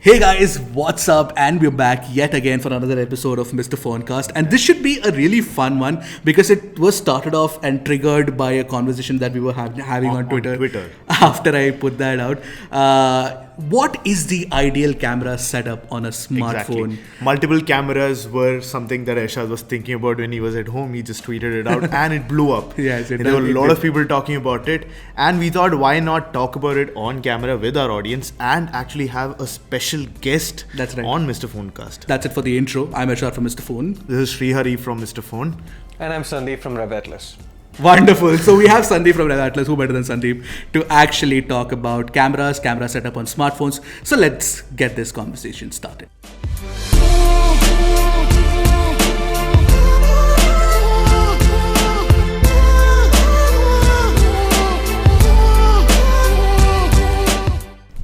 Hey guys, what's up? And we're back yet again for another episode of Mr. Phonecast. And this should be a really fun one because it was started off and triggered by a conversation that we were having on Twitter. After I put that out. What is the ideal camera setup on a smartphone? Exactly. Multiple cameras were something that Ershad was thinking about when he was at home. He just tweeted it out and it blew up. Yes, there were a lot of people talking about it. And we thought, why not talk about it on camera with our audience and actually have a special guest on Mr. Phonecast. That's it for the intro. I'm Ershad from Mr. Phone. This is Sreehari from Mr. Phone. And I'm Sandeep from RevAtlas. Wonderful. So we have Sandeep from RevAtlas, who better than Sandeep, to actually talk about cameras, camera setup on smartphones. So let's get this conversation started.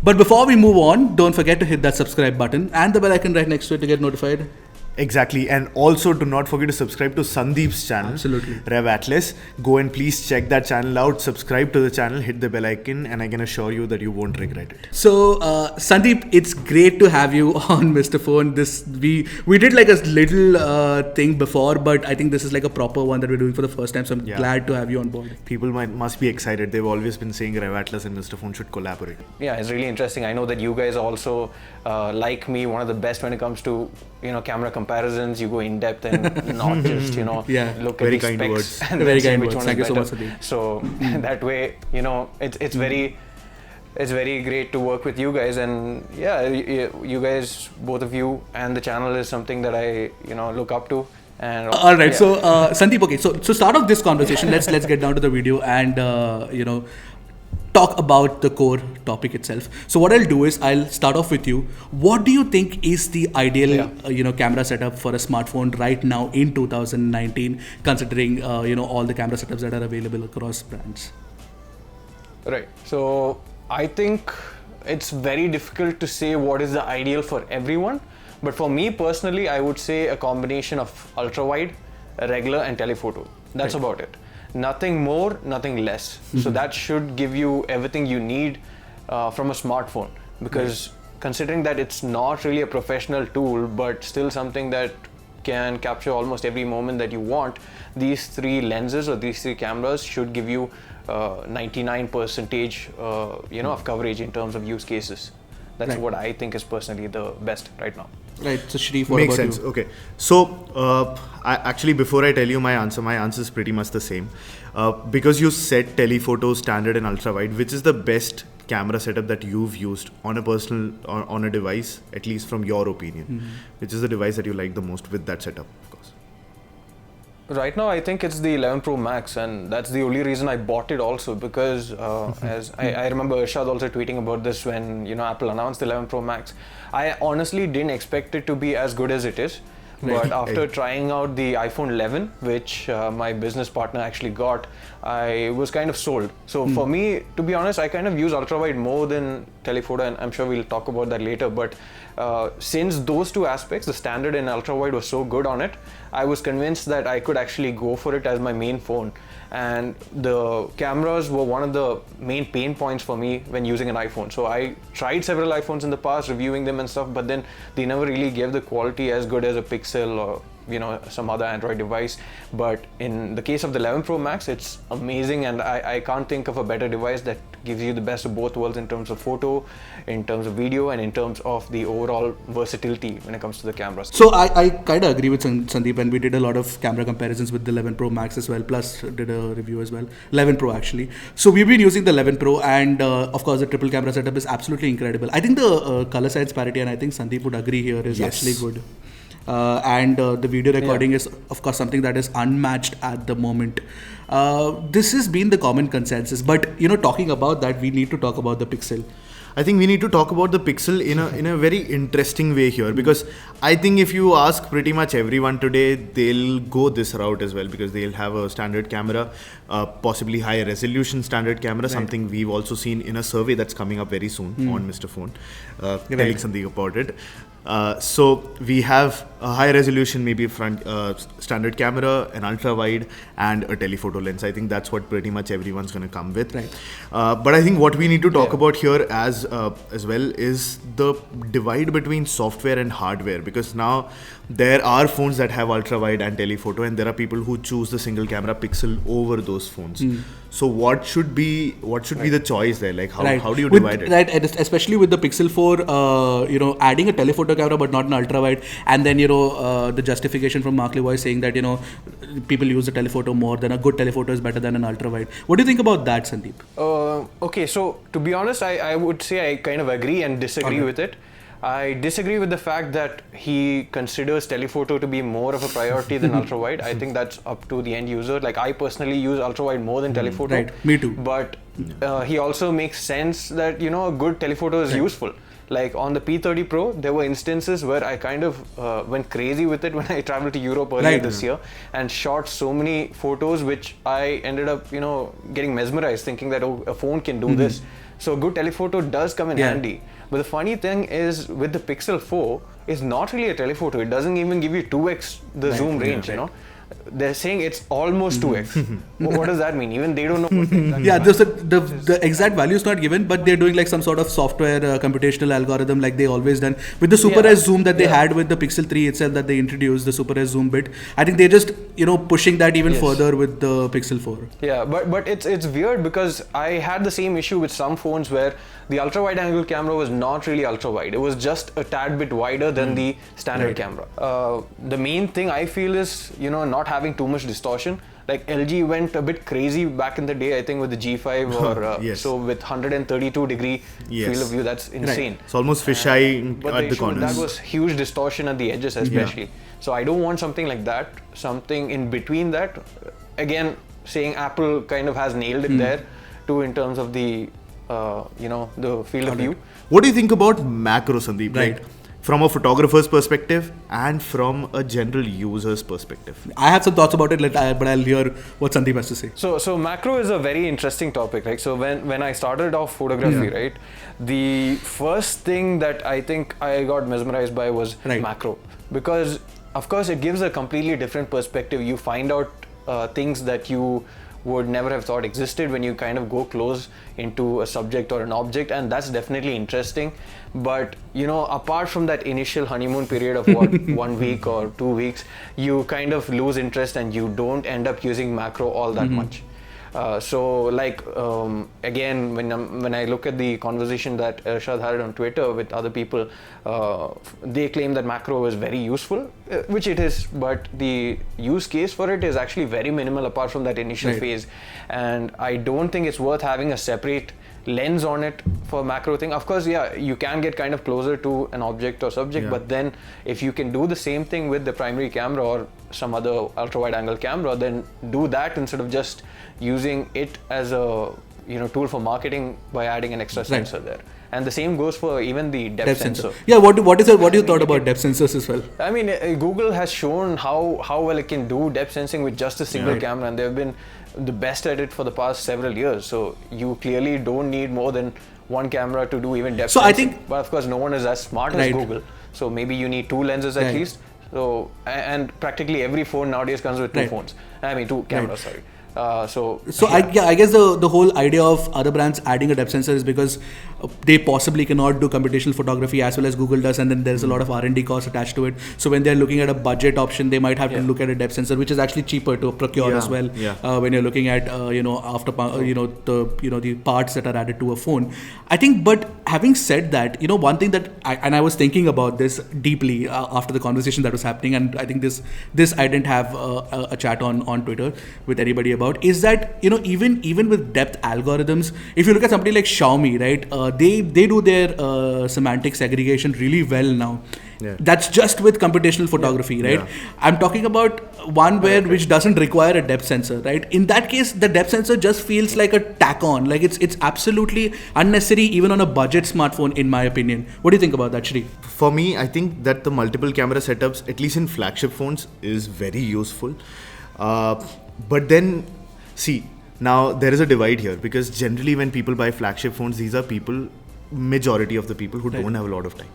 But before we move on, don't forget to hit that subscribe button and the bell icon right next to it to get notified. Exactly, and also do not forget to subscribe to Sandeep's channel. Absolutely. RevAtlas. Go and please check that channel out, subscribe to the channel, hit the bell icon, and I can assure you that you won't regret it. So, Sandeep, it's great to have you on Mr. Phone. We did like a little thing before, but I think this is like a proper one that we're doing for the first time, so I'm glad to have you on board. People must be excited. They've always been saying RevAtlas and Mr. Phone should collaborate. Yeah, it's really interesting. I know that you guys also, like me, one of the best when it comes to, camera comparisons. You go in depth and not just, look at the specs and very say kind which words. one Thank is you so better. much, Sandeep. So that way, it's very great to work with you guys, and you guys, both of you, and the channel is something that I look up to. And all right, so Sandeep, okay, so start off this conversation. Let's get down to the video and talk about the core topic itself. So what I'll do is I'll start off with you. What do you think is the ideal camera setup for a smartphone right now in 2019, considering all the camera setups that are available across brands? Right. So I think it's very difficult to say what is the ideal for everyone. But for me personally, I would say a combination of ultra wide, regular, and telephoto. That's about it. Nothing more, nothing less. So that should give you everything you need from a smartphone. Because considering that it's not really a professional tool, but still something that can capture almost every moment that you want, these three lenses or these three cameras should give you 99% of coverage in terms of use cases. That's what I think is personally the best right now. Right. So Shreef, what Makes about sense. you? Okay. So before I tell you my answer is pretty much the same. Because you said telephoto, standard, and ultra wide, which is the best camera setup that you've used on a personal on a device, at least from your opinion? Which is the device that you like the most with that setup, of course? Right now, I think it's the 11 Pro Max, and that's the only reason I bought it also, because as I remember Ershad also tweeting about this when Apple announced the 11 Pro Max. I honestly didn't expect it to be as good as it is. But after trying out the iPhone 11, which my business partner actually got, I was kind of sold. So for me, to be honest, I kind of use ultra-wide more than telephoto, and I'm sure we'll talk about that later. But since those two aspects, the standard and ultra-wide, was so good on it, I was convinced that I could actually go for it as my main phone. And the cameras were one of the main pain points for me when using an iPhone. So I tried several iPhones in the past, reviewing them and stuff, but then they never really gave the quality as good as a Pixel or some other Android device. But in the case of the 11 Pro Max, it's amazing, and I can't think of a better device that gives you the best of both worlds in terms of photo, in terms of video, and in terms of the overall versatility when it comes to the cameras. So I kind of agree with Sandeep, and we did a lot of camera comparisons with the 11 Pro Max as well, plus did a review as well. 11 Pro actually. So we've been using the 11 Pro, and of course the triple camera setup is absolutely incredible. I think the color size parity, and I think Sandeep would agree here, is actually good. And the video recording is of course something that is unmatched at the moment. This has been the common consensus, but talking about that, we need to talk about the Pixel. I think we need to talk about the Pixel in a very interesting way here, because I think if you ask pretty much everyone today, they'll go this route as well, because they'll have a standard camera, possibly higher resolution standard camera, something we've also seen in a survey that's coming up very soon on Mr. Phone, telling Sandeep about it. So we have a high resolution, maybe front standard camera, an ultra wide, and a telephoto lens. I think that's what pretty much everyone's going to come with. Right. But I think what we need to talk about here as well is the divide between software and hardware, because now there are phones that have ultra wide and telephoto, and there are people who choose the single camera pixel over those phones. So what should be the choice there? Like how do you divide it? Right, and especially with the Pixel 4, adding a telephoto camera but not an ultra wide, and then the justification from Mark Levoy saying that people use the telephoto more, than a good telephoto is better than an ultra wide. What do you think about that, Sandeep? Okay, so to be honest, I would say I kind of agree and disagree with it. I disagree with the fact that he considers telephoto to be more of a priority than ultra wide. I think that's up to the end user. Like, I personally use ultra wide more than telephoto. Right, me too. But he also makes sense that a good telephoto is useful. Like on the P30 Pro, there were instances where I kind of went crazy with it when I traveled to Europe earlier this year and shot so many photos, which I ended up, getting mesmerized, thinking that a phone can do this. So good telephoto does come in handy. But the funny thing is, with the Pixel 4, it's not really a telephoto. It doesn't even give you 2x the zoom range, They're saying it's almost 2x. What does that mean? Even they don't know what the exact value is not given, but they're doing like some sort of software computational algorithm like they always done. With the Super S zoom that they had with the Pixel 3 itself, that they introduced, the Super S zoom bit, I think they're just, pushing that even further with the Pixel 4. Yeah, but it's weird because I had the same issue with some phones where the ultra wide angle camera was not really ultra wide. It was just a tad bit wider than the standard camera. The main thing I feel is, not having too much distortion. Like LG went a bit crazy back in the day, I think, with the G5 or so with 132 degree field of view. That's insane. It's almost fisheye at the corners. That was huge distortion at the edges especially. So I don't want something like that. Something in between that. Again, saying Apple kind of has nailed it there too in terms of the the field of view. What do you think about macro, Sandeep? Right. Like, from a photographer's perspective and from a general user's perspective? I have some thoughts about it, but I'll hear what Sandeep has to say. So macro is a very interesting topic, right? So when I started off photography, right, the first thing that I think I got mesmerized by was macro, because of course it gives a completely different perspective. You find out things that you would never have thought existed when you kind of go close into a subject or an object, and that's definitely interesting. But apart from that initial honeymoon period of 1 week or 2 weeks, you kind of lose interest and you don't end up using macro all that much. Again, when I look at the conversation that Ershad had on Twitter with other people, they claim that macro is very useful, which it is, but the use case for it is actually very minimal apart from that initial phase. And I don't think it's worth having a separate lens on it for macro thing. Of course, you can get kind of closer to an object or subject, but then if you can do the same thing with the primary camera or some other ultra wide angle camera, then do that instead of just using it as a tool for marketing by adding an extra sensor there. And the same goes for even the depth sensor. Yeah, what do you thought about depth sensors as well? I mean, Google has shown how well it can do depth sensing with just a single camera, and they've been the best at it for the past several years. So you clearly don't need more than one camera to do even depth sensing. But of course, no one is as smart as Google. So maybe you need 2 lenses at least. So and practically every phone nowadays comes with 2 phones. I mean 2 cameras. Sorry. I guess the whole idea of other brands adding a depth sensor is because they possibly cannot do computational photography as well as Google does, and then there's a lot of R&D costs attached to it. So when they're looking at a budget option, they might have to look at a depth sensor, which is actually cheaper to procure as well. When you're looking at the parts that are added to a phone, I think. But having said that, one thing that I was thinking about this deeply after the conversation that was happening, and I think this I didn't have a chat on Twitter with anybody about, is that even with depth algorithms, if you look at somebody like Xiaomi, right, they do their semantic segregation really well now. That's just with computational photography, right? I'm talking about one which doesn't require a depth sensor, right? In that case, the depth sensor just feels like a tack on, like it's absolutely unnecessary even on a budget smartphone, in my opinion. What do you think about that, Shree? For me, I think that the multiple camera setups, at least in flagship phones, is very useful. But then, see, now there is a divide here, because generally when people buy flagship phones, these are people majority of the people who don't have a lot of time.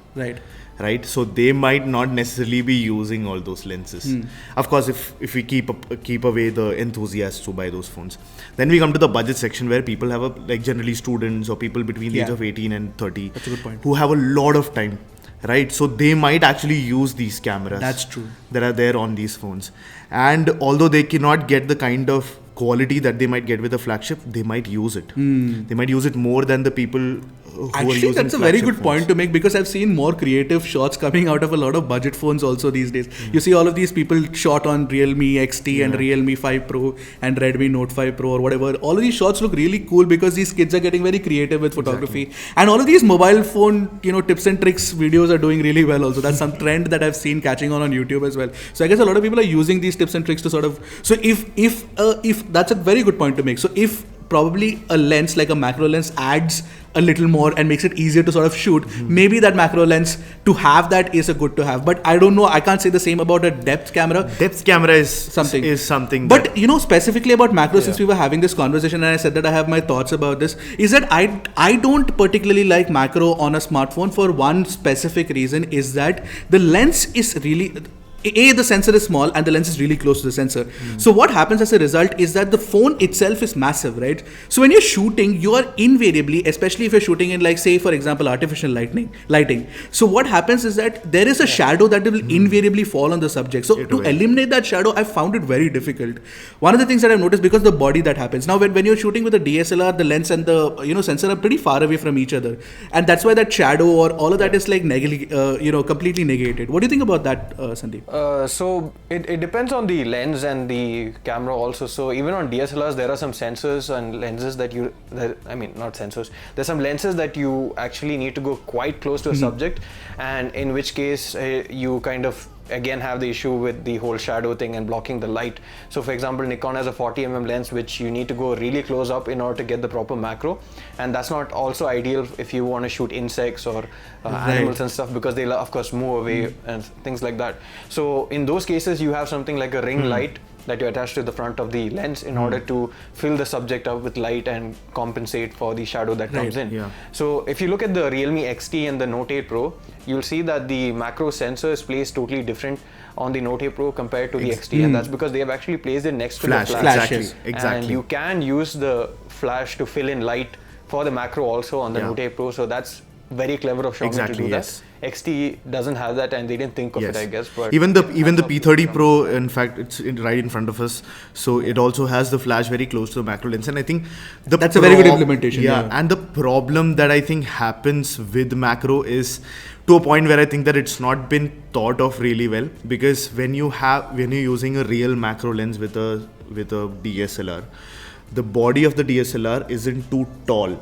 Right. So they might not necessarily be using all those lenses. Of course, if we keep away the enthusiasts who buy those phones, then we come to the budget section where people have like generally students or people between the age of 18 and 30. That's a good point. Who have a lot of time, right? So they might actually use these cameras. That's true. That are there on these phones, and although they cannot get the kind of quality that they might get with a flagship, they might use it. They might use it more than the people who are using that's a very good point to make, because I've seen more creative shots coming out of a lot of budget phones also these days. You see all of these people shot on Realme XT and Realme 5 Pro and Redmi Note 5 Pro or whatever. All of these shots look really cool because these kids are getting very creative with photography. And all of these mobile phone, tips and tricks videos are doing really well also. That's some trend that I've seen catching on YouTube as well. So I guess a lot of people are using these tips and tricks to sort of, so if that's a very good point to make. So if probably a lens like a macro lens adds a little more and makes it easier to sort of shoot, maybe that macro lens to have that is a good to have. But I don't know, I can't say the same about a depth camera. Depth camera is something. But specifically about macro, since we were having this conversation and I said that I have my thoughts about this, is that I don't particularly like macro on a smartphone for one specific reason, is that the lens is really, the sensor is small and the lens is really close to the sensor. So what happens as a result is that the phone itself is massive, right? So when you're shooting, you are invariably, especially if you're shooting in, like, say, for example, artificial lighting. So what happens is that there is a shadow that will invariably fall on the subject. So to eliminate that shadow, I found it very difficult. One of the things that I've noticed, because the body that happens. Now when you're shooting with a DSLR, the lens and the sensor are pretty far away from each other. And that's why that shadow or all of that is like completely negated. What do you think about that, Sandeep? So it depends on the lens and the camera also. So even on DSLRs, there are some sensors and lenses not sensors. There's some lenses that you actually need to go quite close to a subject, and in which case you kind of again have the issue with the whole shadow thing and blocking the light. So for example, Nikon has a 40mm lens which you need to go really close up in order to get the proper macro, and that's not also ideal if you want to shoot insects or animals and stuff, because they'll of course move away and things like that. So in those cases you have something like a ring light that you attach to the front of the lens in order to fill the subject up with light and compensate for the shadow that comes in. So if you look at the Realme XT and the Note 8 Pro, you'll see that the macro sensor is placed totally different on the Note 8 Pro compared to the XT, and that's because they have actually placed it next to the flash. Exactly. And you can use the flash to fill in light for the macro also on the Note 8 Pro, so that's very clever of Xiaomi to do that. XT doesn't have that, and they didn't think of it, I guess. But even the P30 Pro, in fact, it's right in front of us, so it also has the flash very close to the macro lens, and I think that's a very good implementation. And the problem that I think happens with macro is to a point where I think that it's not been thought of really well, because when you're using a real macro lens with a DSLR, the body of the DSLR isn't too tall,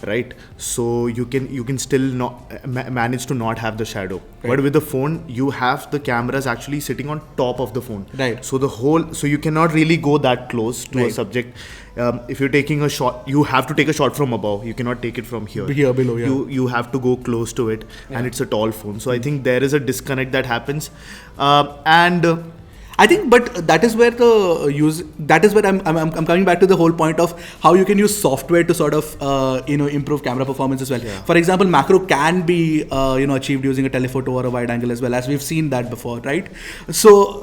right? So you can still not manage to not have the shadow. But with the phone, you have the cameras actually sitting on top of the phone. Right. So you cannot really go that close to a subject. If you're taking a shot, you have to take a shot from above. You cannot take it from here below. You have to go close to it, and it's a tall phone. So I think there is a disconnect that happens, and I think, but that is where I'm coming back to the whole point of how you can use software to sort of improve camera performance as well. For example, macro can be achieved using a telephoto or a wide angle as well, as we've seen that before, right? So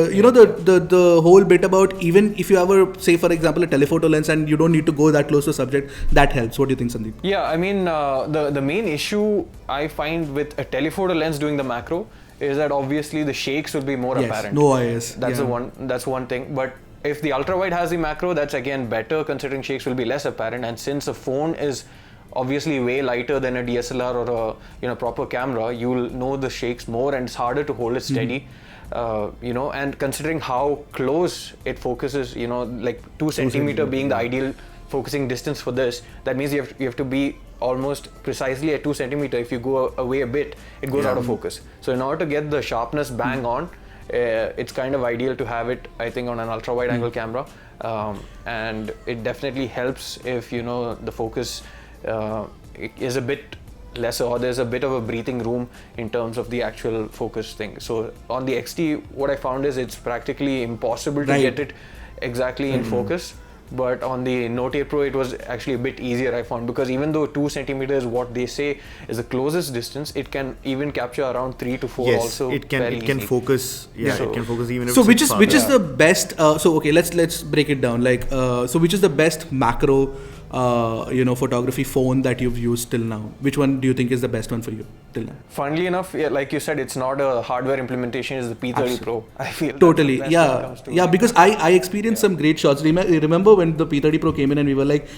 the whole bit about, even if you have say for example a telephoto lens and you don't need to go that close to a subject, that helps. What do you think, Sandeep? Yeah, I mean the main issue I find with a telephoto lens doing the macro is that obviously the shakes will be more apparent. No eyes. That's one thing. But if the ultra wide has the macro, that's again better, considering shakes will be less apparent. And since a phone is obviously way lighter than a DSLR or a proper camera, you'll know the shakes more, and it's harder to hold it steady. And considering how close it focuses, like 2 centimeter being the ideal focusing distance for this, that means you have to be almost precisely at 2 centimeter. If you go away a bit, it goes out of focus. So in order to get the sharpness bang on, it's kind of ideal to have it, I think, on an ultra wide angle camera, and it definitely helps if the focus is a bit lesser, or there's a bit of a breathing room in terms of the actual focus thing. So on the XT, what I found is it's practically impossible to get it exactly in focus. But on the Note 8 Pro, it was actually a bit easier, I found, because even though 2 centimeters, what they say is the closest distance, it can even capture around 3 to 4 Yes, also. it can focus. Yeah, So- it can focus even if So it's which is far. the best? So okay, let's break it down. Like so, which is the best macro photography phone that you've used till now? Which one do you think is the best one for you till now? Funnily enough, yeah, like you said, it's not a hardware implementation, it's the P30 Pro. I feel that's Totally, the best when it yeah, comes to yeah. Because I experienced some great shots. Remember when the P30 Pro came in and we were like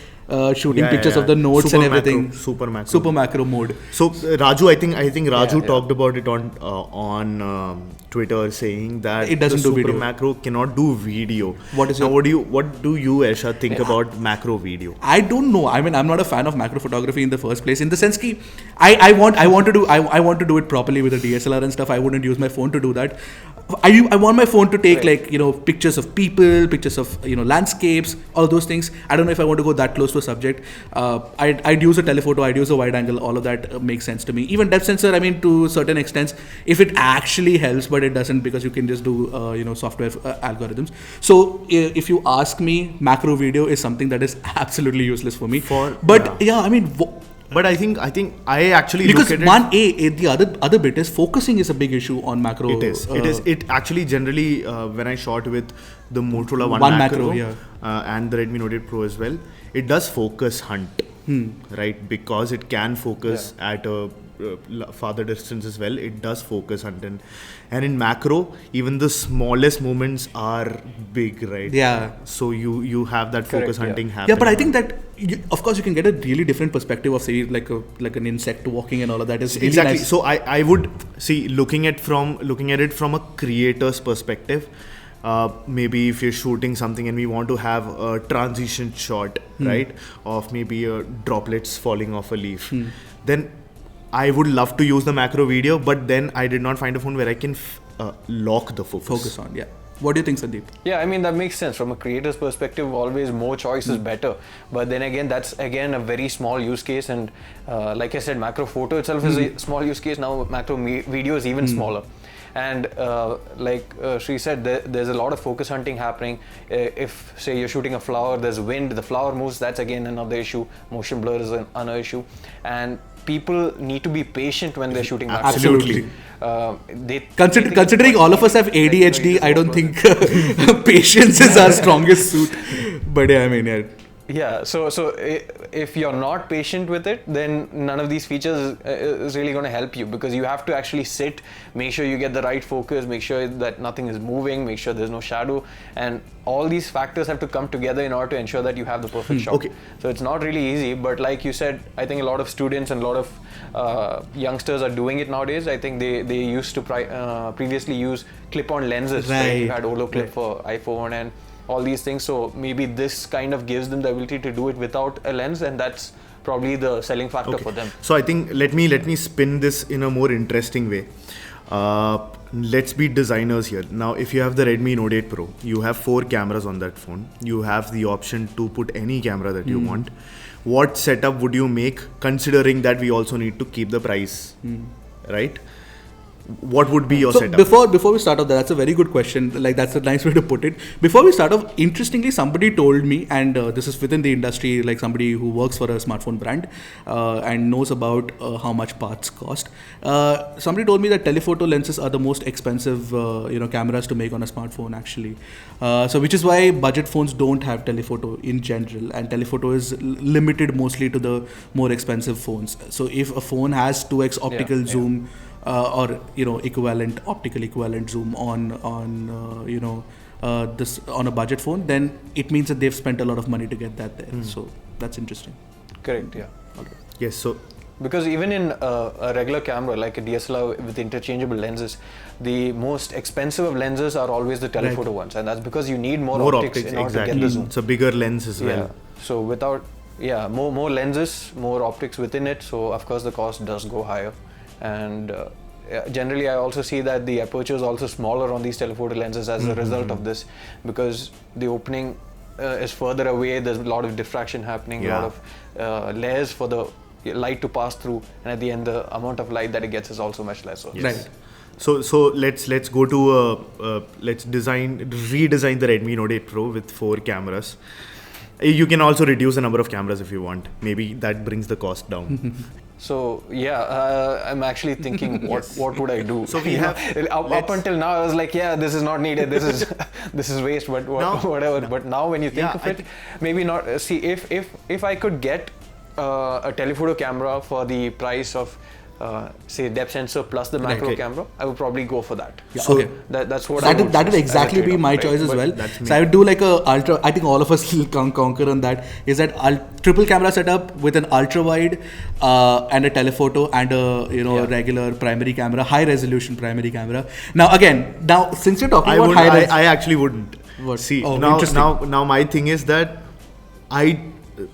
shooting Yeah, pictures yeah, of the notes super and everything. macro, Super macro mode. So Raju, I think Raju Yeah. talked about it on Twitter, saying that It doesn't the do super video. macro cannot do video. What is now? your- What do you, Ershad, think about macro video? I don't know. I mean, I'm not a fan of macro photography in the first place. In the sense that I want to do it properly with a DSLR and stuff. I wouldn't use my phone to do that. I want my phone to take Right. like pictures of people, pictures of landscapes, all those things. I don't know if I want to go that close to a subject. I'd use a telephoto. I'd use a wide angle. All of that makes sense to me. Even depth sensor. I mean, to certain extents, if it actually helps, but it doesn't because you can just do software algorithms. So if you ask me, macro video is something that is absolutely useless for me. But yeah, I mean. But I think I actually Because look at it. the other bit is focusing is a big issue on macro. It is. It actually generally when I shot with the Motorola One macro, macro, yeah. And the Redmi Note 8 Pro as well, it does focus hunt, right? Because it can focus at a farther distance as well. It does focus hunt, and in macro, even the smallest movements are big, right? Yeah. So you have that focus Correct, yeah. hunting happening. Yeah, but I think that of course you can get a really different perspective of say like an insect walking and all of that is really Exactly. nice. So I would see looking at it from a creator's perspective. Maybe if you're shooting something and we want to have a transition shot, right, of maybe droplets falling off a leaf, then I would love to use the macro video, but then I did not find a phone where I can lock the Focus on, yeah. What do you think, Sandeep? Yeah, I mean, that makes sense. From a creator's perspective, always more choice is better. But then again, that's again a very small use case. And like I said, macro photo itself is a small use case. Now macro video is even smaller. And like Sri said, there's a lot of focus hunting happening. If say you're shooting a flower, there's wind, the flower moves, that's again another issue. Motion blur is another issue. And people need to be patient when they're shooting macro. Absolutely. Considering all of us have ADHD, I don't think patience is our strongest suit. But yeah, I mean, yeah. Yeah, so if you're not patient with it, then none of these features is really going to help you, because you have to actually sit, make sure you get the right focus, make sure that nothing is moving, make sure there's no shadow, and all these factors have to come together in order to ensure that you have the perfect shot. Okay. So it's not really easy, but like you said, I think a lot of students and a lot of youngsters are doing it nowadays. I think they used to previously use clip-on lenses. Right. You had Olo clip for iPhone and all these things, so maybe this kind of gives them the ability to do it without a lens, and that's probably the selling factor for them. So I think let me spin this in a more interesting way. Let's be designers here. Now, if you have the Redmi Note 8 Pro, you have 4 cameras on that phone. You have the option to put any camera that you want. What setup would you make, considering that we also need to keep the price, right? What would be your So setup? before we start off, that's a very good question. Like that's a nice way to put it. Before we start off, interestingly, somebody told me, and this is within the industry, like somebody who works for a smartphone brand and knows about how much parts cost. Somebody told me that telephoto lenses are the most expensive, cameras to make on a smartphone actually. So which is why budget phones don't have telephoto in general, and telephoto is limited mostly to the more expensive phones. So if a phone has 2x optical zoom. Or optical equivalent zoom on this on a budget phone, then it means that they've spent a lot of money to get that there. So that's interesting. Correct, yeah. Okay. Yes. So Because even in a regular camera, like a DSLR with interchangeable lenses, the most expensive of lenses are always the telephoto ones, and that's because you need more optics in order to get the zoom. It's a bigger lens as well. Yeah. So without more lenses, more optics within it, so of course the cost does go higher. And generally I also see that the aperture is also smaller on these telephoto lenses as a result of this, because the opening is further away, there's a lot of diffraction happening, a lot of layers for the light to pass through, and at the end the amount of light that it gets is also much lesser. Yes. Right. So let's go to let's redesign the Redmi Note 8 Pro with 4 cameras. You can also reduce the number of cameras if you want. Maybe that brings the cost down. So yeah, I'm actually thinking what would I do? So we You know, have- up until now I was like, yeah, this is not needed. This is this is waste. But whatever. But now when you think of it, maybe not. See, if I could get a telephoto camera for the price of say depth sensor plus the macro camera, I would probably go for that. Yeah, So okay. that's what That would as a exactly be trade-off, my right? choice as But well. that's me. So I would do like a ultra. I think all of us will conquer on that. Is that triple camera setup with an ultra wide and a telephoto and a regular primary camera, high resolution primary camera. Now since you're talking about high res, I actually wouldn't. What? See, Oh, now interesting. my thing is that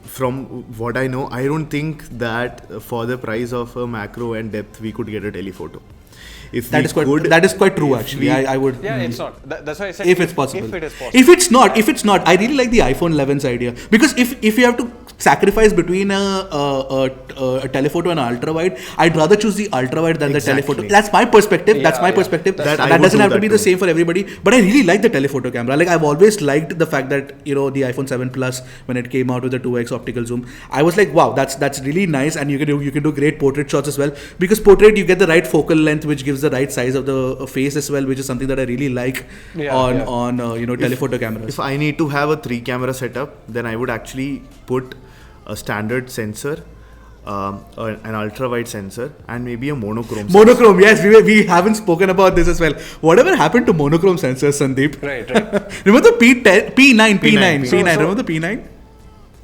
from what I know, I don't think that for the price of a macro and depth, we could get a telephoto. If that is quite true actually. I would. Yeah, it's not. That's why I said If it's possible. If it is possible. If it's not, I really like the iPhone 11's idea, because if you have to sacrifice between a telephoto and an ultra wide, I'd rather choose the ultra wide than the telephoto. That's my perspective. Yeah, that's my yeah. perspective. That I That would doesn't do have to that be the too. same for everybody. But I really like the telephoto camera. Like I've always liked the fact that the iPhone 7 Plus, when it came out with the 2x optical zoom, I was like, wow, that's really nice, and you can do great portrait shots as well, because portrait you get the right focal length, which gives the right size of the face as well, which is something that I really like on telephoto cameras. If I need to have a 3-camera setup, then I would actually put a standard sensor, an ultra wide sensor, and maybe a monochrome sensor. Monochrome, yes, we haven't spoken about this as well. Whatever happened to monochrome sensors, Sandeep? Right. Remember the P9? So- Remember the P9?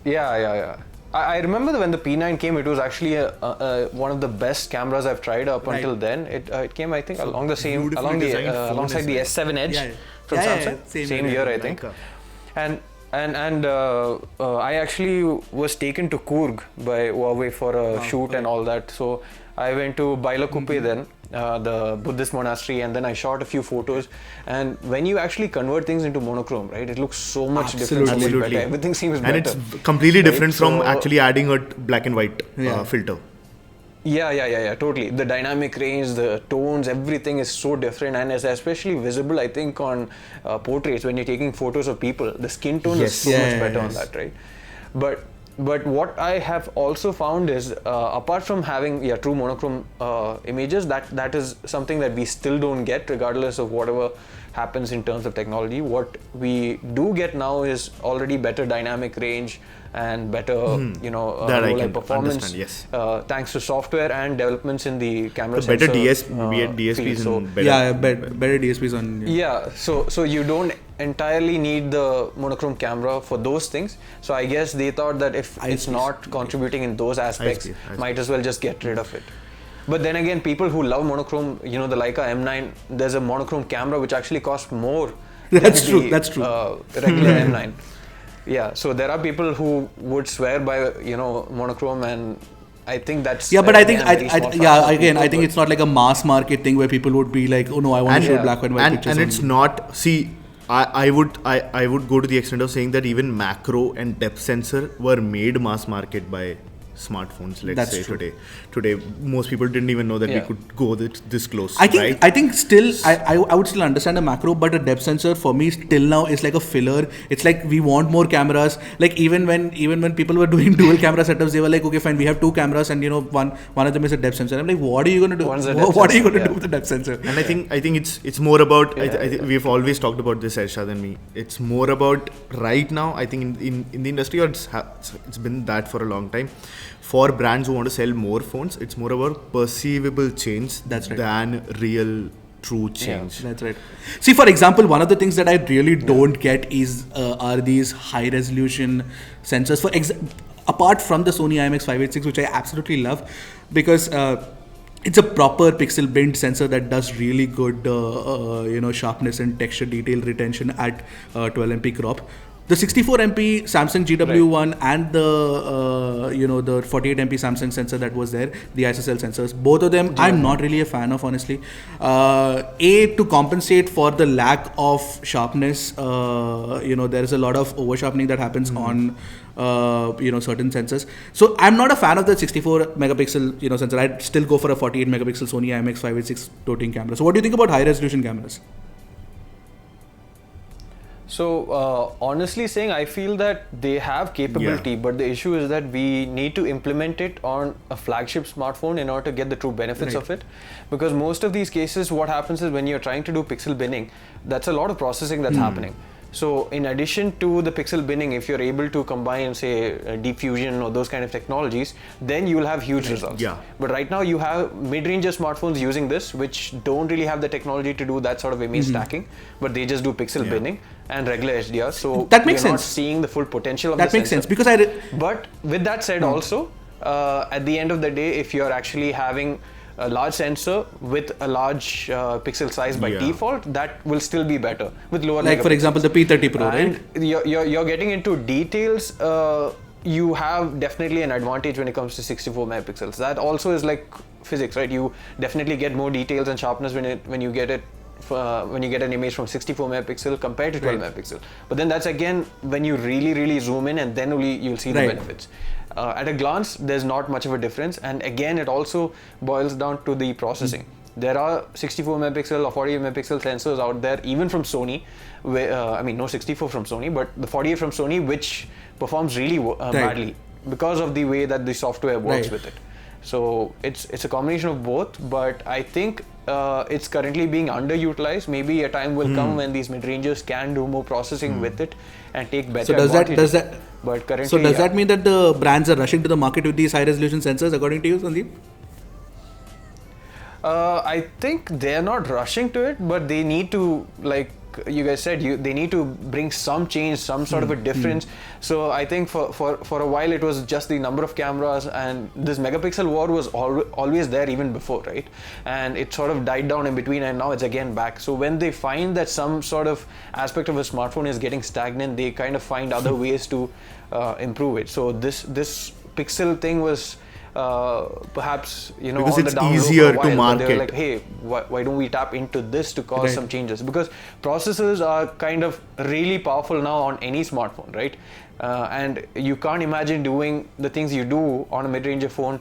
Yeah. I remember when the P9 came, it was actually one of the best cameras I've tried up until then. It came, I think, alongside the S7 Edge from Samsung, same year, I think. And I actually was taken to Coorg by Huawei for a shoot and all that. So I went to Bailakuppe then, the Buddhist monastery, and then I shot a few photos. And when you actually convert things into monochrome, right, it looks so much different, so much Absolutely. better. Everything seems And better. it's completely different from So- actually adding a black and white filter. Yeah, totally. The dynamic range, the tones, everything is so different, and is especially visible, I think, on portraits when you're taking photos of people. The skin tone is so much better on that, right? But what I have also found is, apart from having true monochrome images, that is something that we still don't get, regardless of whatever happens in terms of technology. What we do get now is already better dynamic range and better, That I low light can performance. understand, yes. Thanks to software and developments in the camera So better sensor, DSPs field. So, and better. Yeah, better DSPs on. yeah, so you don't entirely need the monochrome camera for those things. So I guess they thought that if it's not contributing in those aspects, I see. might as well just get rid of it. But then again, people who love monochrome, the Leica M9, there's a monochrome camera which actually costs more. That's than true, the, that's true. Regular M9. Yeah, so there are people who would swear by monochrome, and I think that's Yeah, but I think again, very small fraction of people, I think it's not like a mass market thing where people would be like, oh no, I want to shoot black and white pictures. And it's only. not. See, I would go to the extent of saying that even macro and depth sensor were made mass market by smartphones. That's say true. today most people didn't even know that we could go this close. I think right? I think still I would still understand a macro, but a depth sensor for me till now is like a filler. It's like we want more cameras. Like even when people were doing dual camera setups, they were like, okay, fine, we have 2 cameras, and one of them is a depth sensor. I'm like, what are you going to do? What are you going to do with the depth sensor? And I think it's more about. I think we've always talked about this, Ershad and me. It's more about right now. I think in the industry, or it's been that for a long time. For brands who want to sell more phones, it's more about perceivable change than real true change. That's right. See, for example, one of the things that I really don't get is are these high resolution sensors. Apart from the Sony IMX586, which I absolutely love, because it's a proper pixel bint sensor that does really good sharpness and texture detail retention at 12MP crop. The 64MP Samsung GW1 and the 48MP Samsung sensor that was there, the ISOCELL sensors, both of them I'm not really a fan of, honestly. To compensate for the lack of sharpness, there is a lot of over sharpening that happens on certain sensors. So I'm not a fan of the 64 megapixel sensor. I'd still go for a 48 megapixel Sony IMX586 toting camera. So what do you think about high resolution cameras? So honestly saying, I feel that they have capability, but the issue is that we need to implement it on a flagship smartphone in order to get the true benefits of it. Because most of these cases, what happens is when you're trying to do pixel binning, that's a lot of processing that's happening. So in addition to the pixel binning, if you're able to combine, say, deep fusion or those kind of technologies, then you will have huge results. Yeah. But right now you have mid-range smartphones using this, which don't really have the technology to do that sort of image stacking, but they just do pixel binning and regular HDR. So that makes you're not sense. seeing the full potential of That the makes sensor. sense because But with that said, also at the end of the day, if you're actually having a large sensor with a large pixel size by default, that will still be better with lower like for megapixels. example the P30 Pro, right? And you're getting into details. You have definitely an advantage when it comes to 64 megapixels. That also is like physics, right? You definitely get more details and sharpness when you get it. When you get an image from 64 megapixel compared to 12 megapixel. But then that's again when you really zoom in, and then only you'll see the benefits. At a glance, there's not much of a difference, and again it also boils down to the processing. There are 64 megapixel or 48 megapixel sensors out there, even from Sony, where, no 64 from Sony, but the 48 from Sony, which performs really badly because of the way that the software works with it. So it's a combination of both, but I think it's currently being underutilized. Maybe a time will come when these mid-rangers can do more processing with it and take better advantages. But currently, does that mean that the brands are rushing to the market with these high-resolution sensors, according to you, Sandeep? I think they're not rushing to it, but they need to, like you guys said, they need to bring some change, some sort of a difference. So I think for a while it was just the number of cameras, and this megapixel war was always there even before, right? And it sort of died down in between, and now it's again back. So when they find that some sort of aspect of a smartphone is getting stagnant, they kind of find other ways to improve it. So this pixel thing was perhaps because on it's the down low easier for a to while, market. but they were like, hey, why don't we tap into this to cause some changes? Because processors are kind of really powerful now on any smartphone, right? And you can't imagine doing the things you do on a mid-range phone,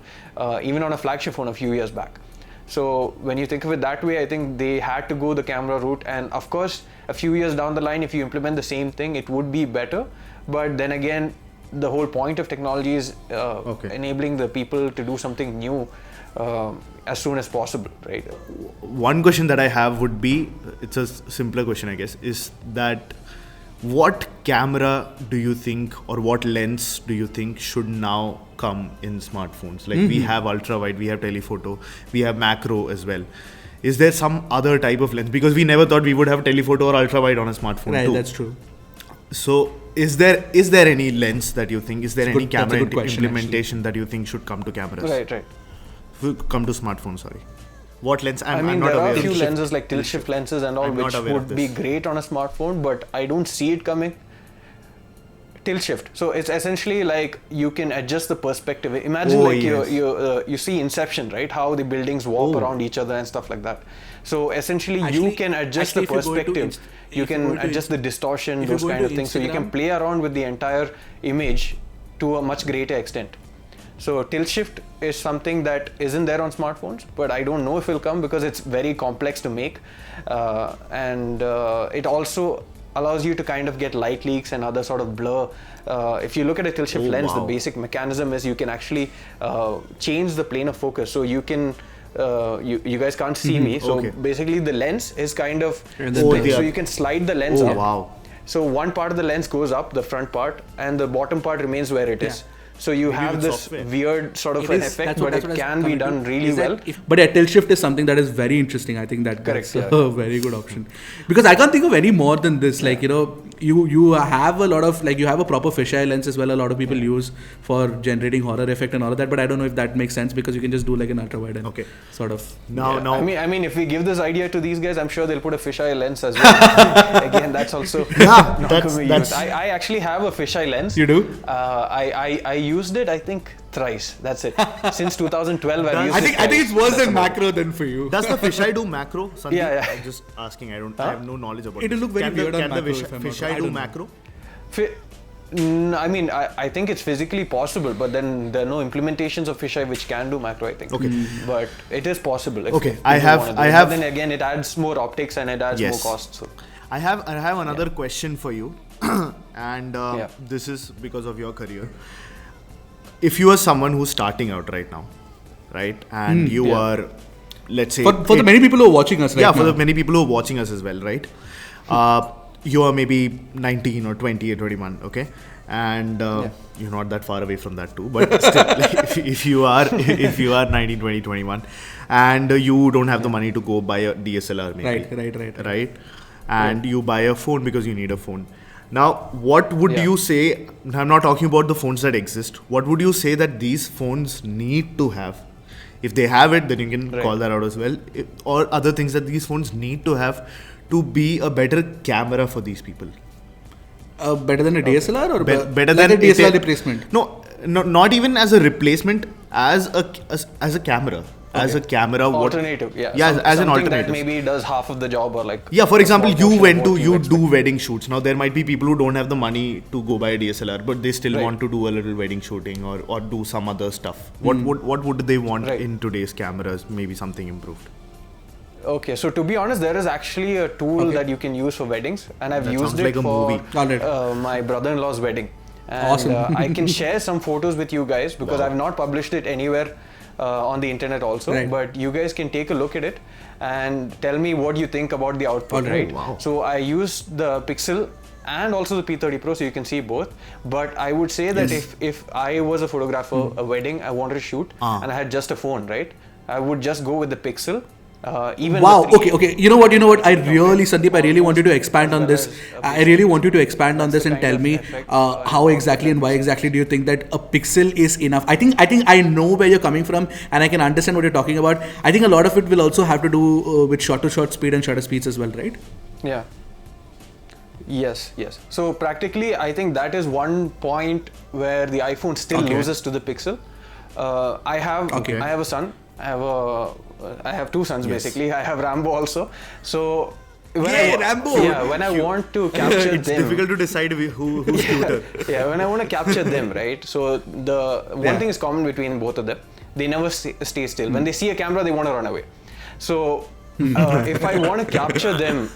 even on a flagship phone a few years back. So when you think of it that way, I think they had to go the camera route, and of course a few years down the line, if you implement the same thing, it would be better. But then again, the whole point of technology is enabling the people to do something new as soon as possible, right? One question that I have would be, it's a simpler question I guess, is that what camera do you think, or what lens do you think should now come in smartphones? Like we have ultra wide, we have telephoto, we have macro as well. Is there some other type of lens? Because we never thought we would have telephoto or ultra wide on a smartphone too. That's true. So is there any lens that you think, is there any camera implementation that you think should come to cameras? Right. Come to smartphones, sorry. What lens? I'm not there aware are a of few it. lenses like tilt shift lenses and all, which would be great on a smartphone, but I don't see it coming. Tilt shift. So it's essentially like you can adjust the perspective. Imagine you see Inception, right? How the buildings warp around each other and stuff like that. So essentially you can adjust the perspective. You can adjust the distortion, those kind of things. So you can play around with the entire image to a much greater extent. So tilt shift is something that isn't there on smartphones, but I don't know if it will come because it's very complex to make, and it also allows you to kind of get light leaks and other sort of blur. If you look at a tilt shift lens, the basic mechanism is you can actually change the plane of focus. So you can you guys can't see me, so basically the lens is kind of so you can slide the lens up. Wow. So one part of the lens goes up, the front part, and the bottom part remains where it is. So you have this weird sort of an effect, but it can be done really well. But a tilt shift is something that is very interesting. I think that's a very good option. Because I can't think of any more than this. Like, you have a lot of, like, you have a proper fisheye lens as well. A lot of people use for generating horror effect and all of that. But I don't know if that makes sense because you can just do like an ultra wide and sort of. Now. I mean, if we give this idea to these guys, I'm sure they'll put a fisheye lens as well. Again, that's also not going to be used. I actually have a fisheye lens. You do? I used it, I think, thrice. That's it. Since 2012, I've used it. I think it's worse than macro than for you. Does the fisheye do macro? Sandeep? Yeah. I'm just asking. I have no knowledge about it. It'll look very weird on macro. Can the fisheye do macro? I mean, I think it's physically possible, but then there are no implementations of fisheye which can do macro, I think. But it is possible. If I have. But then again, it adds more optics and it adds more costs. So. I have another question for you, and this is because of your career. If you are someone who's starting out right now, right, and you are, let's say, for the many people who are watching us right now. for the many people who are watching us as well, right? You are maybe 19 or 20 or 21, okay, and you're not that far away from that too. But still, like, if you are 19, 20, 21, and you don't have the money to go buy a DSLR, maybe, right, and you buy a phone because you need a phone. Now, what would you say? I'm not talking about the phones that exist. What would you say that these phones need to have? If they have it, then you can call that out as well. Or other things that these phones need to have to be a better camera for these people. Better than a DSLR or better like than a DSLR replacement? No, not even as a replacement. As a camera. As a camera, alternative, as an alternative that maybe does half of the job, or like for example, you do wedding shoots. Now there might be people who don't have the money to go buy a DSLR, but they still want to do a little wedding shooting or do some other stuff. What would they want in today's cameras? Maybe something improved. Okay, so to be honest, there is actually a tool that you can use for weddings, and I've used like it a for movie. My brother-in-law's wedding. And Awesome. I can share some photos with you guys because I've not published it anywhere on the internet also, but you guys can take a look at it and tell me what you think about the output, right? Wow. So I used the Pixel and also the P30 Pro, so you can see both. But I would say that if I was a photographer, a wedding, I wanted to shoot, and I had just a phone, right? I would just go with the Pixel. Even okay. You know what? Sandeep, I really want you to expand on this. I really want you to expand on this and tell me how exactly and why exactly do you think that a pixel is enough? I think I know where you're coming from and I can understand what you're talking about. I think a lot of it will also have to do with shot-to-shot speed and shutter speeds as well, right? Yeah. Yes. So practically, I think that is one point where the iPhone still loses to the Pixel. I have a son. I have two sons basically. I have Rambo also. So when I want to capture it's them, difficult to decide who's cuter. when I want to capture them, right? So the one thing is common between both of them. They never stay still. When they see a camera, they want to run away. So if I want to capture them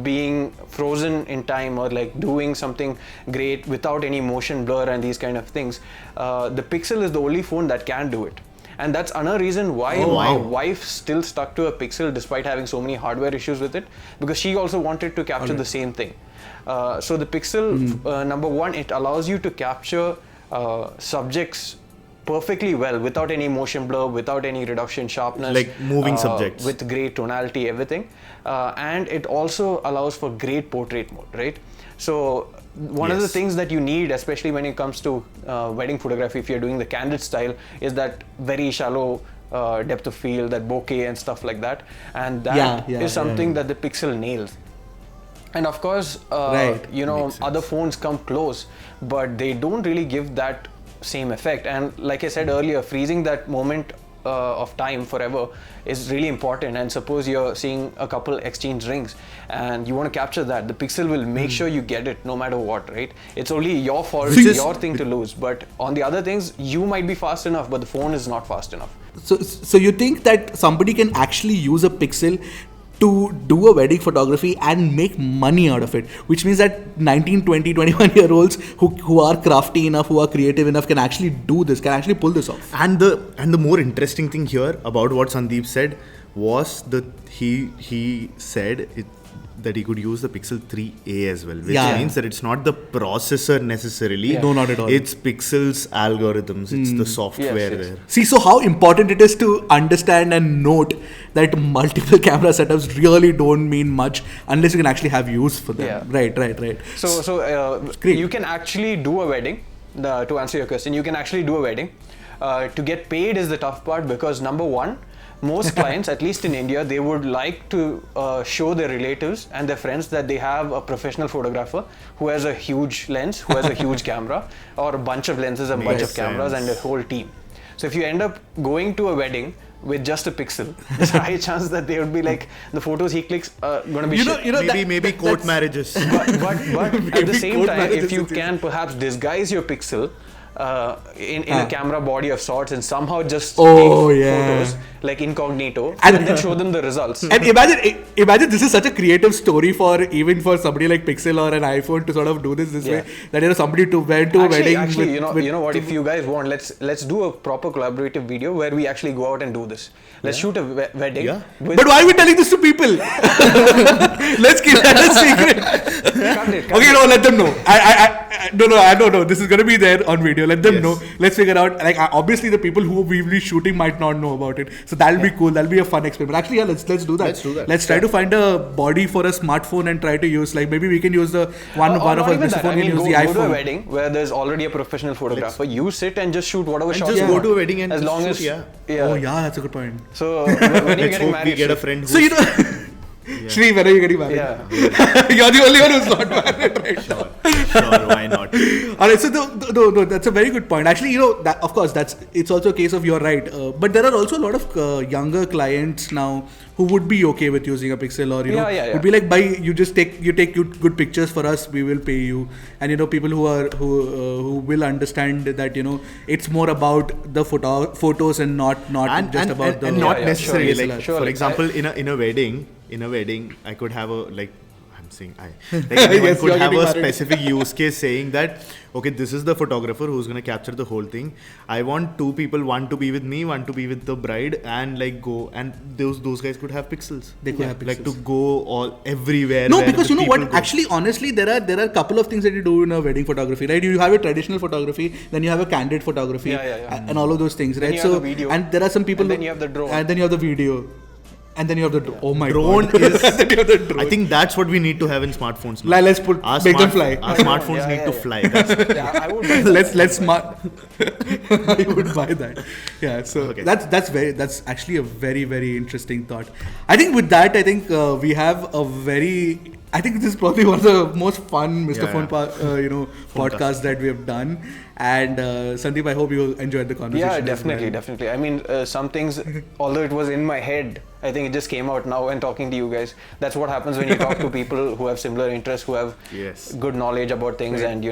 being frozen in time or like doing something great without any motion blur and these kind of things, the Pixel is the only phone that can do it. And that's another reason why my wife still stuck to a Pixel despite having so many hardware issues with it, because she also wanted to capture the same thing. So the Pixel, number one, it allows you to capture subjects perfectly well without any motion blur, without any reduction sharpness, like moving subjects with great tonality, everything, and it also allows for great portrait mode, right? So one of the things that you need, especially when it comes to wedding photography, if you're doing the candid style, is that very shallow depth of field, that bokeh and stuff like that, and that is something that the Pixel nails. And of course, other phones come close, but they don't really give that same effect. And like I said earlier, freezing that moment of time forever is really important. And suppose you're seeing a couple exchange rings and you want to capture that, the Pixel will make sure you get it no matter what, right? It's only your fault, it's your thing to lose. But on the other things, you might be fast enough, but the phone is not fast enough. So you think that somebody can actually use a Pixel to do a wedding photography and make money out of it, which means that 19, 20, 21 year olds who are crafty enough, who are creative enough can actually do this, can actually pull this off. And the more interesting thing here about what Sandeep said was that he said that he could use the Pixel 3a as well, which means that it's not the processor necessarily. No, not at all. It's Pixel's algorithms. It's the software there. See, so how important it is to understand and note that multiple camera setups really don't mean much unless you can actually have use for them. Yeah. Right. So you can actually do a wedding. To answer your question, you can actually do a wedding. To get paid is the tough part, because number one, most clients, at least in India, they would like to show their relatives and their friends that they have a professional photographer who has a huge lens, who has a huge camera, or a bunch of lenses, a bunch of cameras, and a whole team. So if you end up going to a wedding with just a Pixel, there's a high chance that they would be like, the photos he clicks are going to be shit. Maybe court marriages. But at the same time, if you can perhaps disguise your Pixel in a camera body of sorts and somehow just Oh, take yeah. photos like incognito and then show them the results. And imagine this is such a creative story for even for somebody like Pixel or an iPhone to sort of do this way. That somebody went to a wedding. Actually, you know what? If you guys want, let's do a proper collaborative video where we actually go out and do this. Let's shoot a wedding. Yeah. But why are we telling this to people? Let's keep that a secret. Okay, no, let them know. I don't know. This is gonna be there on video. Let them know. Let's figure out. Like obviously, the people who we will be shooting might not know about it. So that'll be cool. That'll be a fun experiment. Actually, yeah, let's do that. Let's do that. Let's try to find a body for a smartphone and try to use like maybe we can use the one of us. Mr. Phone can use the iPhone. Go to a wedding where there's already a professional photographer. You sit and just shoot whatever shots. Just go to a wedding and as long shoot, as yeah. Oh yeah, that's a good point. So when you're getting married, we get a friend. So you know, Shree, when are you getting married? Yeah. You're the only one who's not married right now. Sure, why not? Alright, so no, that's a very good point. Actually, that, of course, it's also a case of you're right. But there are also a lot of younger clients now who would be okay with using a Pixel or would be like, you take good pictures for us, we will pay you. And people who will understand that it's more about the photos and not about the and not necessarily DSLR. like for example in a wedding I could have anyone could have a specific use case saying that okay, this is the photographer who's going to capture the whole thing. I want two people, one to be with me, one to be with the bride, and like go, and those guys could have pixels. They could have pixels. Like to go all everywhere. No, because you know what? Go. Actually, honestly, there are a couple of things that you do in a wedding photography, right? You have a traditional photography, then you have a candid photography, and all of those things, right? So, and there are some people. And then you have the drone. And then you have the video. And then you have the drone. Oh my drone God. is. Then you have the drone. I think that's what we need to have in smartphones now. Let's make them fly. Our smartphones need to fly. That's I would buy that. let's smart. I would buy that. Yeah. So okay. That's actually a very, very interesting thought. I think with that, we have a very. I think this is probably one of the most fun Mr. Phone podcasts that we have done. And Sandeep, I hope you enjoyed the conversation. Yeah, definitely. I mean, some things, although it was in my head, I think it just came out now when talking to you guys. That's what happens when you talk to people who have similar interests, who have good knowledge about things, and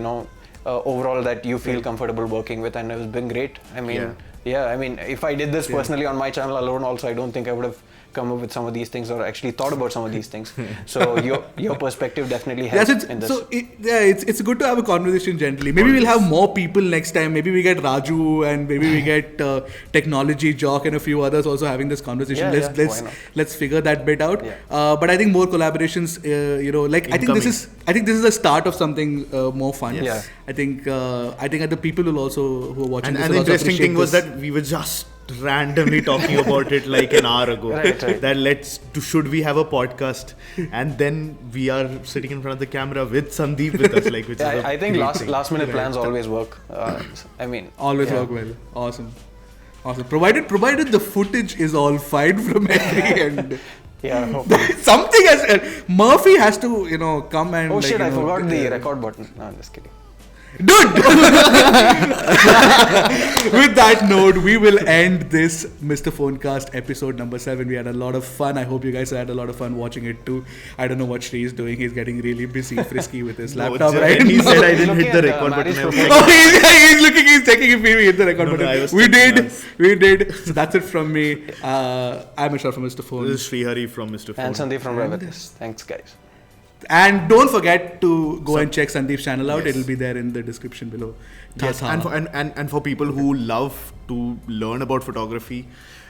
overall that you feel comfortable working with. And it's been great. I mean, I mean, if I did this personally on my channel alone, also, I don't think I would have come up with some of these things or actually thought about some of these things. So your perspective definitely helps in this. So it's good to have a conversation generally. Maybe we'll have more people next time. Maybe we get Raju and maybe we get Technology Jock and a few others also having this conversation. Let's figure that bit out. But I think more collaborations. I think this is the start of something more fun. Yes. I think the people who are watching. And the interesting thing was that we were just randomly talking about it like an hour ago. Right. That should we have a podcast, and then we are sitting in front of the camera with Sandeep with us, like which is I think last minute plans always work. I mean, always work well. Awesome. Provided the footage is all fine from every end. Something Murphy has to come and. Oh shit! I forgot the record button. No, I'm just kidding. Dude! With that note, we will end this Mr. Phonecast episode number 7. We had a lot of fun. I hope you guys had a lot of fun watching it too. I don't know what Shree is doing. He's getting really busy, frisky with his laptop, right? He said I didn't hit the record button. He's checking if we hit the record button. We did. So that's it from me. I'm Ershad from Mr. Phone. This is Sreehari from Mr. Phone. And Sandeep from RevAtlas. Thanks, guys. And don't forget to go and check Sandeep's channel out. It'll be there in the description below. Yes, and for people who love to learn about photography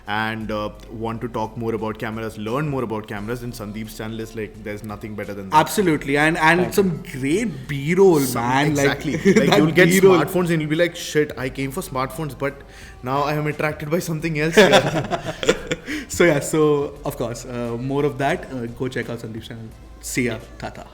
and want to talk more about cameras, learn more about cameras, then Sandeep's channel is like, there's nothing better than that. Absolutely. And some great B-roll, man. Exactly. Like you'll get B-roll. Smartphones and you'll be like, shit, I came for smartphones, but now I am attracted by something else. So of course, more of that. Go check out Sandeep's channel. See ya. Tata.